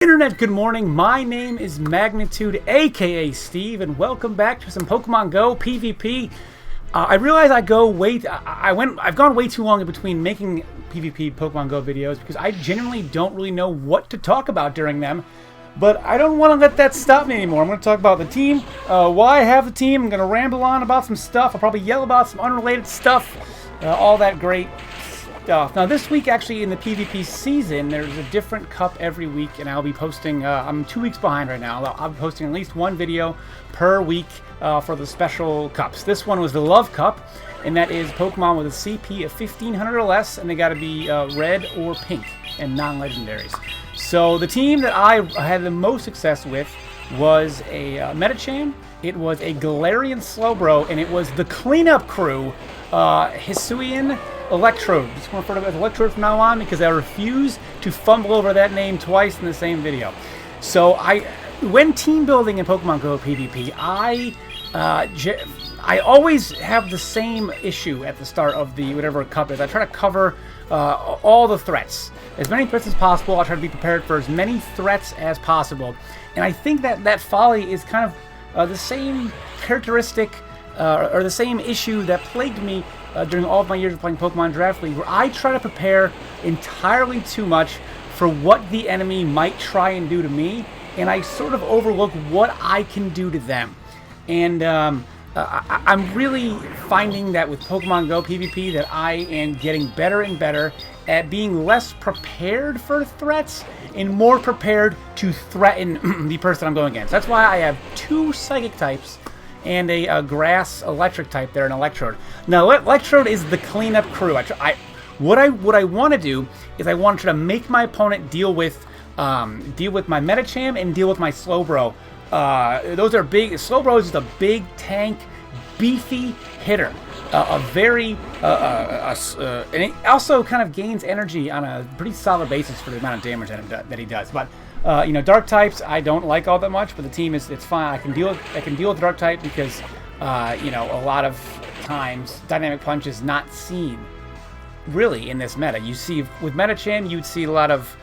Internet, good morning. My name is Magnitude, aka Steve, and welcome back to some Pokemon Go PvP. I realize I've gone way too long in between making PvP Pokemon Go videos because I genuinely don't really know what to talk about during them. But I don't want to let that stop me anymore. I'm going to talk about the team, why I have the team. I'm going to ramble on about some stuff. I'll probably yell about some unrelated stuff, all that great stuff. Now this week, actually, in the PvP season, there's a different cup every week, and I'll be posting, I'm 2 weeks behind right now. I'll be posting at least one video per week for the special cups. This one was the Love Cup, and that is Pokemon with a CP of 1500 or less, and they got to be red or pink and non-legendaries. So the team that I had the most success with was a Medicham, it was a Galar Slowbro, and it was the cleanup crew, Hisuian Electrode. Just going to refer to it as Electrode from now on because I refuse to fumble over that name twice in the same video. So when team building in Pokemon Go PvP, I always have the same issue at the start of the whatever cup is. I try to cover all the threats. As many threats as possible. I try to be prepared for as many threats as possible. And I think that folly is kind of the same characteristic or the same issue that plagued me during all of my years of playing Pokemon Draft League, where I try to prepare entirely too much for what the enemy might try and do to me, and I sort of overlook what I can do to them. And I'm really finding that with Pokemon Go PvP that I am getting better and better at being less prepared for threats and more prepared to threaten the person I'm going against. That's why I have 2 Psychic types and a Grass Electric type there, an Electrode. Now, Electrode is the cleanup crew. What I want to do is I want to try to make my opponent deal with my Medicham and deal with my Slowbro. Those are big. Slowbro is just a big tank, beefy hitter. And it also kind of gains energy on a pretty solid basis for the amount of damage that he does. But dark types I don't like all that much, but the team it's fine. I can deal with dark type because a lot of times Dynamic Punch is not seen really in this meta. You see with Medicham, you'd see a lot of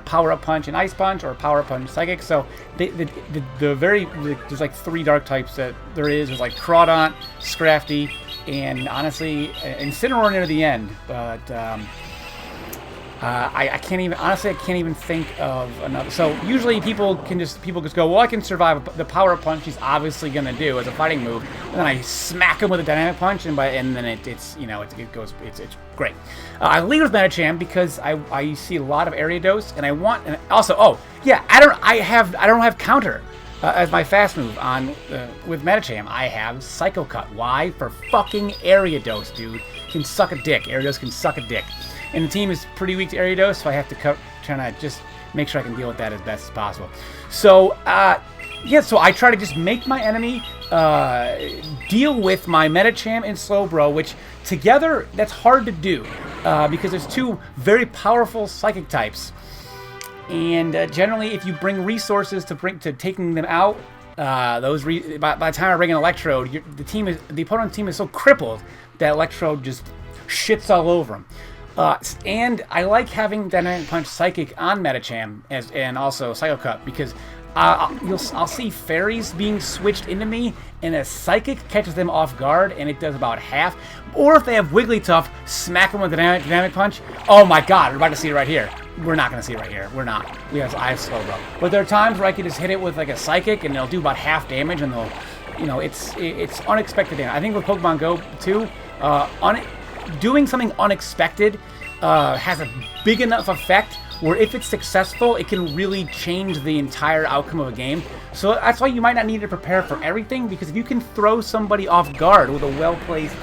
Power Up Punch and Ice Punch, or Power Up Punch Psychic. So there's like 3 dark types that there is. There's like Crawdaunt, Scrafty, and honestly Incineroar near the end. But I can't even think of another. So usually people just go, well, I can survive the Power Up Punch he's obviously gonna do as a fighting move, and then I smack him with a Dynamic Punch, and then it's great. I lead with Medicham because I see a lot of Ariados, and I don't have counter as my fast move on with Medicham. I have Psycho Cut. Why? For fucking Ariados, dude. Can suck a dick. Ariados can suck a dick. And the team is pretty weak to Ariados, so I have to try to just make sure I can deal with that as best as possible. So, so I try to just make my enemy deal with my Medicham and Slowbro, which together, that's hard to do because there's 2 very powerful Psychic types. And generally, if you bring resources to taking them out, by the time I bring an Electrode, the opponent's team is so crippled that Electrode just shits all over them. And I like having Dynamic Punch Psychic on Medicham and also Psycho Cut because I'll see fairies being switched into me, and a Psychic catches them off guard, and it does about half. Or if they have Wigglytuff, smack them with Dynamic Punch. Oh my God, we're about to see it right here. We're not going to see it right here. We're not. I have Slowbro. But there are times where I can just hit it with like a Psychic, and they'll do about half damage, and they'll, it's unexpected damage. I think with Pokemon Go too, doing something unexpected has a big enough effect where if it's successful, it can really change the entire outcome of a game. So that's why you might not need to prepare for everything, because if you can throw somebody off guard with a well-placed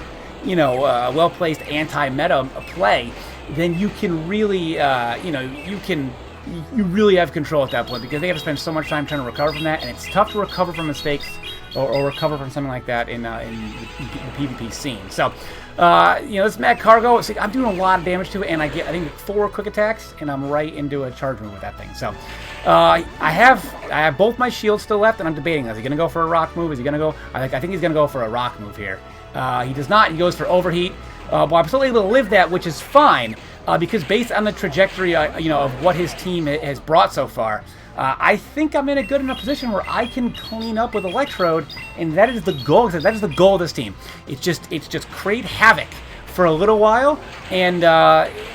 anti-meta play, then you can really, you really have control at that point, because they have to spend so much time trying to recover from that, and it's tough to recover from mistakes or recover from something like that in the PvP scene. So, this Mad Cargo, I'm doing a lot of damage to it, and I think 4 quick attacks, and I'm right into a charge move with that thing. So, I have both my shields still left, and I'm debating, is he going to go for a rock move? Is he going to go? I think he's going to go for a rock move here. He does not. He goes for overheat. But I'm still able to live that, which is fine. because based on the trajectory, you know, of what his team has brought so far, I think I'm in a good enough position where I can clean up with Electrode, and that is the goal. That is the goal of this team. It's just create havoc for a little while, and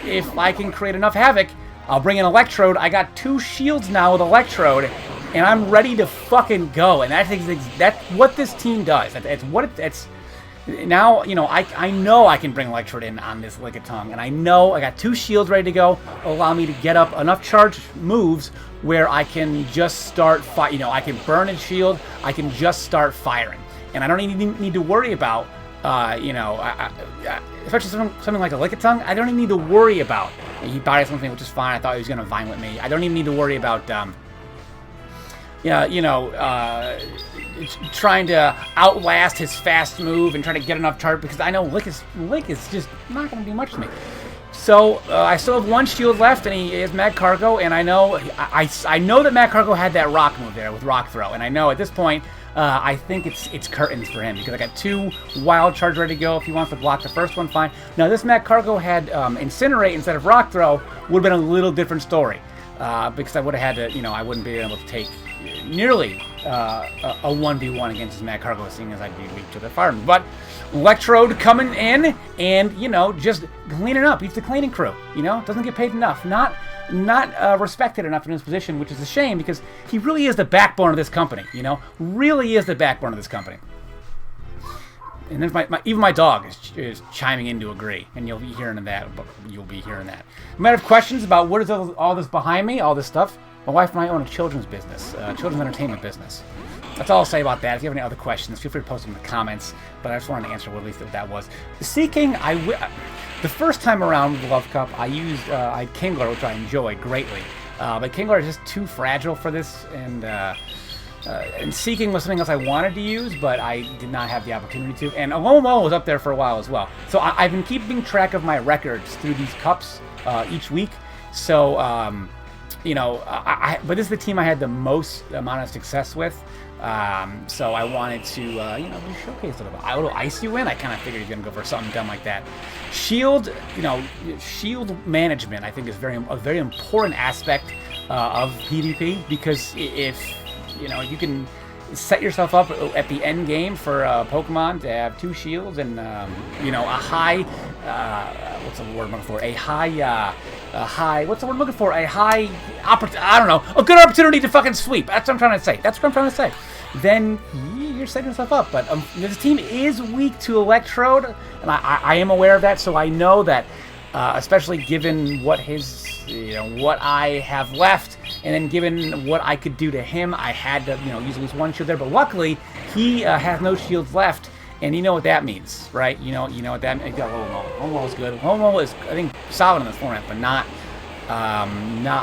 if I can create enough havoc, I'll bring in Electrode. I got 2 shields now with Electrode, and I'm ready to fucking go. And that's what this team does. It's now, you know, I know I can bring Electrode in on this Lickitung, and I know I got 2 shields ready to go, allow me to get up enough charge moves where I can just start you know, I can burn his shield, I can just start firing, and I don't even need to worry about, you know, especially something like a Lickitung, I don't even need to worry about. He bodied something, which is fine. I thought he was going to vine with me. I don't even need to worry about, yeah, you know, trying to outlast his fast move and trying to get enough charge, because I know Lick is just not going to do much to me. So I still have 1 shield left, and he is Mad Cargo, and I know that Mad Cargo had that rock move there with Rock Throw, and I know at this point I think it's curtains for him, because I got 2 wild charge ready to go. If he wants to block the first one, fine. Now this Mad Cargo had Incinerate instead of Rock Throw, would have been a little different story, because I would have had to, you know, I wouldn't be able to take nearly a 1v1 against his Mad Cargo, seeing as I'd be weak to the fire move. But Electrode coming in and, you know, just cleaning up. He's the cleaning crew, you know, doesn't get paid enough, not respected enough in his position, which is a shame, because he really is the backbone of this company, you know, really is the backbone of this company. And then even my dog is chiming in to agree, and you'll be hearing that. You might have questions about what is all this behind me, all this stuff. My wife and I own a children's business, children's entertainment business. That's all I'll say about that. If you have any other questions, feel free to post them in the comments. But I just wanted to answer what at least that was. The Seeking, the first time around with the Love Cup, I used Kingler, which I enjoy greatly. But Kingler is just too fragile for this, and Seeking was something else I wanted to use, but I did not have the opportunity to. And Alomo was up there for a while as well. So I've been keeping track of my records through these cups each week. So, you know, but this is the team I had the most amount of success with. So I wanted to, you know, showcase a little Ice You in. I kind of figured he's going to go for something dumb like that. Shield, you know, shield management, I think, is a very important aspect of PvP, because if, you know, you can set yourself up at the end game for Pokemon to have 2 shields and, you know, a high, what's the word I'm looking for? A good opportunity to fucking sweep. That's what I'm trying to say. Then you're setting yourself up. But this team is weak to Electrode, and I am aware of that, so I know that, especially given what what I have left, and then given what I could do to him, I had to, you know, use at least 1 shield there. But luckily, he has no shields left, and you know what that means, right? You know what that means. He got Lomo. Lomo is good. Lomo is, I think, solid in this format, but not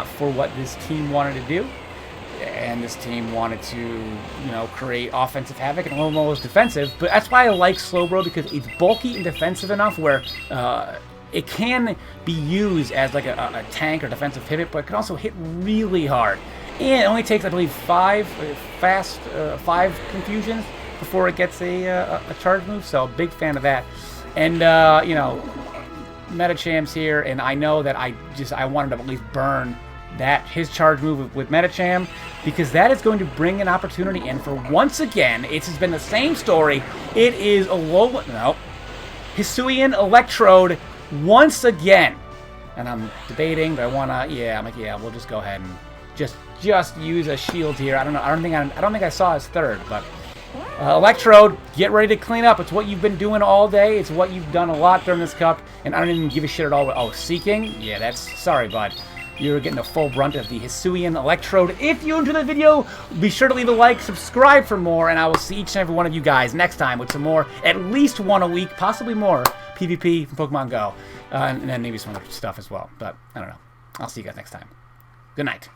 for what this team wanted to do. And this team wanted to, you know, create offensive havoc, and Lomo is defensive. But that's why I like Slowbro, because it's bulky and defensive enough where it can be used as like a tank or defensive pivot, but it can also hit really hard. And it only takes, I believe, 5 confusions before it gets a charge move. So big fan of that. And you know, Medicham's here, and I know that I wanted to at least burn his charge move with Medicham, because that is going to bring an opportunity in for, once again, it has been the same story. It is Hisuian Electrode once again. And I'm debating, but I'm like, we'll just go ahead and just use a shield here. I don't think I saw his third, but Electrode, get ready to clean up. It's what you've been doing all day. It's what you've done a lot during this cup, and I don't even give a shit at all. Oh, Seeking? Yeah, sorry, bud. You're getting the full brunt of the Hisuian Electrode. If you enjoyed the video, be sure to leave a like, subscribe for more, and I will see each and every one of you guys next time with some more, at least 1 a week, possibly more, PvP from Pokemon Go. And then maybe some other stuff as well. But, I don't know. I'll see you guys next time. Good night.